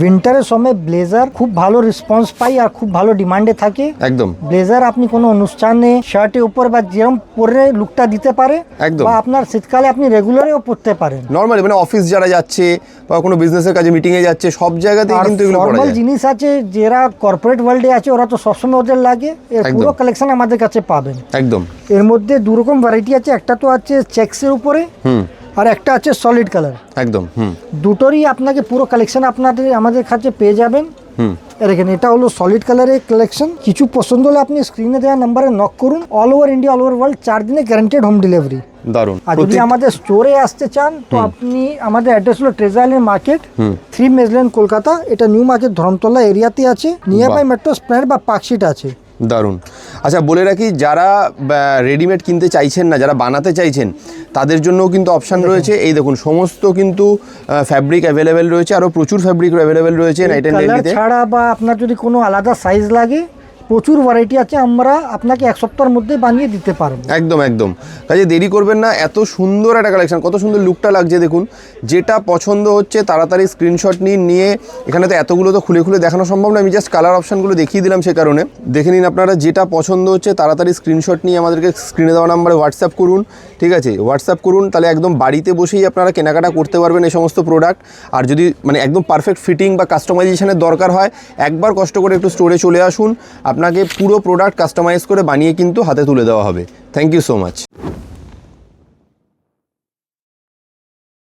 উইন্টারের সময় ব্লেজার খুব ভালো রেসপন্স পাই আর খুব ভালো ডিমান্ডে থাকে। একদম ব্লেজার আপনি কোনো অনুষ্ঠানে শার্টের উপর বা যেরকম পরে লুকটা দিতে পারে, একদম। বা আপনার শীতকালে আপনি রেগুলারেও পরতে পারেন। নরমালি মানে অফিস যারা যাচ্ছে বা কোনো বিজনেসের কাজে মিটিংয়ে যাচ্ছে সব জায়গাতেই আর কিন্তু এগুলো পরা ফর্মাল যায়। জিনিস আছে যারা কর্পোরেট ওয়ার্ল্ডে আছে ওরা তো সবসময় ওদের লাগে, এর একদম। পুরো কালেকশন আমাদের কাছে পাবেন। একদম। এর মধ্যে দু রকম ভ্যারাইটি আছে, একটা তো আছে চেক্সের উপরে আর একটা আছে সলিড কালার। একদম। দুটোরই আপনাকে পুরো কালেকশন আপনাদের আমাদের কাছে পেয়ে যাবেন। দেখেন এটা হলো সলিড কালারের কালেকশন। কিছু পছন্দ হলে আপনি স্ক্রিনে দেওয়া নাম্বারে নক করুন। All over India, all over world 4 দিনে গ্যারান্টেড হোম ডেলিভারি। দারুণ। আর যদি আমাদের স্টোরে আসতে চান তো আপনি আমাদের অ্যাড্রেস হলো ট্রেজার মার্কেট, 3 মেজলেন, কলকাতা। এটা নিউ মার্কেট ধরমতলা এরিয়াতে আছে, নিয়ার বাই মেট্রো স্প্ল্যানেড বা পার্কশিট আছে। দারুণ। আচ্ছা বলে রাখি, যারা রেডিমেড কিনতে চাইছেন না, যারা বানাতে চাইছেন তাদের জন্যও কিন্তু অপশান রয়েছে। এই দেখুন সমস্ত কিন্তু ফ্যাব্রিক অ্যাভেলেবেল রয়েছে, আরও প্রচুর ফ্যাব্রিক অ্যাভেলেবেল রয়েছে নাইট অ্যান্ড কালার ডেইতে। ছাড়া বা আপনার যদি কোনো আলাদা সাইজ লাগে প্রচুর ভ্যারাইটি আছে, আমরা আপনাকে 1 সপ্তাহের মধ্যে বানিয়ে দিতে পারবো। একদম একদম, কাজে দেরি করবেন না। এত সুন্দর একটা কালেকশন, কত সুন্দর লুকটা লাগছে দেখুন। যেটা পছন্দ হচ্ছে তাড়াতাড়ি স্ক্রিনশট নিয়ে এখানে তো এতগুলো তো খুলে খুলে দেখানো সম্ভব না, আমি জাস্ট কালার অপশানগুলো দেখিয়ে দিলাম সে কারণে। দেখে নিন আপনারা, যেটা পছন্দ হচ্ছে তাড়াতাড়ি স্ক্রিনশট নিয়ে আমাদেরকে স্ক্রিনে দেওয়া নাম্বারে হোয়াটসঅ্যাপ করুন। ঠিক আছে, হোয়াটসঅ্যাপ করুন, তাহলে একদম বাড়িতে বসেই আপনারা কেনাকাটা করতে পারবেন এই সমস্ত প্রোডাক্ট। আর যদি মানে একদম পারফেক্ট ফিটিং বা কাস্টমাইজেশনের দরকার হয়, একবার কষ্ট করে একটু স্টোরে চলে আসুন, আপনাকে পুরো প্রোডাক্ট কাস্টমাইজ করে বানিয়ে কিন্তু হাতে তুলে দেওয়া হবে। Thank you so much.